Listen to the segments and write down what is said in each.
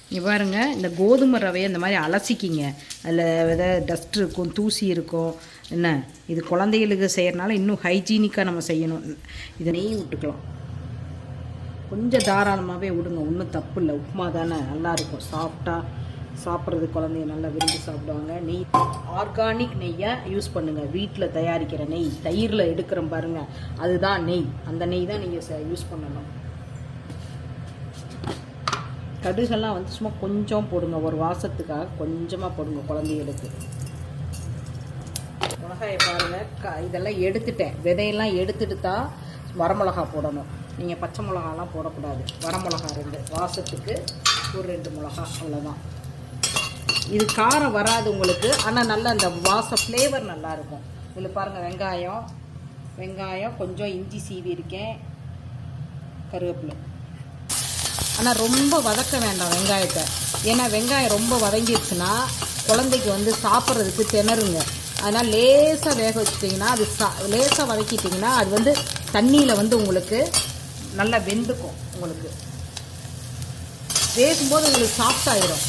இங்கே பாருங்கள், இந்த கோதுமை ரவையை இந்த மாதிரி அலசிக்கிங்க. அதில் ஏதாவது டஸ்ட் இருக்கும், தூசி இருக்கும். என்ன இது குழந்தைகளுக்கு செய்கிறனால இன்னும் ஹைஜீனிக்காக நம்ம செய்யணும். இதை நெய் விட்டுக்கலாம், கொஞ்சம் தாராளமாகவே விடுங்க, ஒன்றும் தப்பு இல்லை. உப்புமா தானே, நல்லாயிருக்கும், சாஃப்டாக சாப்பிட்றது குழந்தைங்க நல்லா விரும்பி சாப்பிடுவாங்க. நெய் ஆர்கானிக் நெய்யை யூஸ் பண்ணுங்கள். வீட்டில் தயாரிக்கிற நெய், தயிரில் எடுக்கிறோம் பாருங்கள், அதுதான் நெய். அந்த நெய் தான் நீங்கள் யூஸ் பண்ணணும். கடுகெல்லாம் வந்து சும்மா கொஞ்சம் போடுங்க, ஒரு வாசத்துக்காக கொஞ்சமாக போடுங்க குழந்தைகளுக்கு. மிளகாயை பாருங்கள், இதெல்லாம் எடுத்துட்டேன், விதையெல்லாம் எடுத்துட்டு தான் வரமிளகா போடணும். நீங்கள் பச்சை மிளகாலாம் போடக்கூடாது. வரமிளகா 2 வாசத்துக்கு, ஒரு 2 மிளகா, அவ்வளோதான். இது காரம் வராது உங்களுக்கு, ஆனால் நல்லா அந்த வாசம் ஃப்ளேவர் நல்லாயிருக்கும். இதில் பாருங்கள், வெங்காயம் கொஞ்சம், இஞ்சி சீவி இருக்கேன், கருவேப்பிலை. ஆனால் ரொம்ப வதக்க வேண்டாம் வெங்காயத்தை, ஏன்னா வெங்காயம் ரொம்ப வதங்கிடுச்சுன்னா குழந்தைக்கு வந்து சாப்பிட்றதுக்கு திணறுங்க. அதனால் லேசாக வேக வச்சுட்டிங்கன்னா, அது லேசாக வதக்கிட்டிங்கன்னா அது வந்து தண்ணியில் வந்து உங்களுக்கு நல்லா வெந்துக்கும். உங்களுக்கு வேகும்போது உங்களுக்கு சாஃப்டாகிடும்.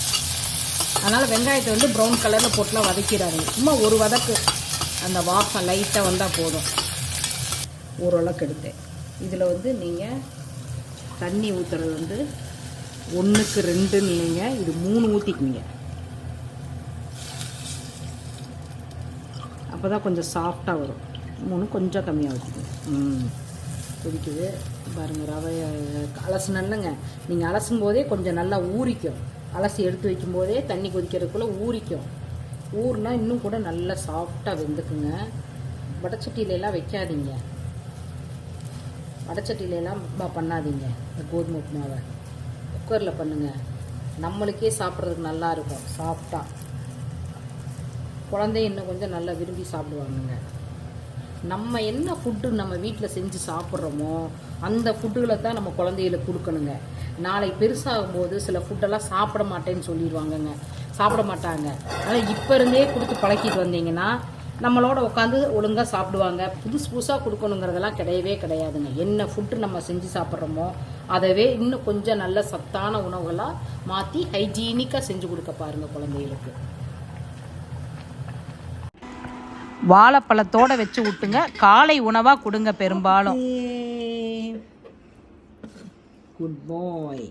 அதனால் வெங்காயத்தை வந்து ப்ரௌன் கலரில் போட்டுலாம் வதக்கிடாதீங்க. சும்மா ஒரு வதக்கு, அந்த வாசம் லைட்டாக வந்தால் போதும். ஓரளவுக்கு எடுத்தேன். இதில் வந்து நீங்கள் தண்ணி ஊற்றுறது வந்து 1க்கு 2ன்னு இல்லைங்க, இது 3 ஊற்றிக்குங்க. அப்போ தான் கொஞ்சம் சாஃப்டாக வரும். 3 கொஞ்சம் கம்மியாக ஊற்றிக்குங்க. கொதிக்குது பாருங்கள். ரவை அலசுனல்லைங்க, நீங்கள் அலசும் போதே கொஞ்சம் நல்லா ஊறிக்கும். அலசி எடுத்து வைக்கும்போதே தண்ணி கொதிக்கிறதுக்குள்ளே ஊறிக்கும். ஊறுனா இன்னும் கூட நல்லா சாஃப்டாக வெந்துக்குங்க. வடச்சட்டியிலலாம் வைக்காதீங்க, வடச்சட்டியிலலாம் பண்ணாதீங்க. இந்த கோதுமை உப்புமாவை குக்கரில் பண்ணுங்கள். நம்மளுக்கே சாப்பிட்றதுக்கு நல்லாயிருக்கும், சாஃப்டாக. குழந்தை இன்னும் கொஞ்சம் நல்லா விரும்பி சாப்பிடுவாங்கங்க. நம்ம என்ன ஃபுட்டு நம்ம வீட்டில் செஞ்சு சாப்பிட்றோமோ அந்த ஃபுட்டுகளை தான் நம்ம குழந்தைகளுக்கு கொடுக்கணுங்க. நாளைக்கு பெருசாகும்போது சில ஃபுட்டெல்லாம் சாப்பிட மாட்டேன்னு சொல்லிடுவாங்கங்க, சாப்பிட மாட்டாங்க. அதனால் இப்போ இருந்தே கொடுத்து பழக்கிட்டு வந்தீங்கன்னா நம்மளோட உட்காந்து ஒழுங்காக சாப்பிடுவாங்க. புதுசாக கொடுக்கணுங்கிறதெல்லாம் கிடையவே கிடையாதுங்க. என்ன ஃபுட்டு நம்ம செஞ்சு சாப்பிட்றோமோ அதவே இன்னும் கொஞ்சம் நல்ல சத்தான உணவுகளாக மாற்றி ஹைஜீனிக்காக செஞ்சு கொடுக்க பாருங்கள் குழந்தைகளுக்கு. வாழைப்பழத்தோடு வச்சு விட்டுங்க, காலை உணவாக கொடுங்க பெரும்பாலும். குட் பாய்.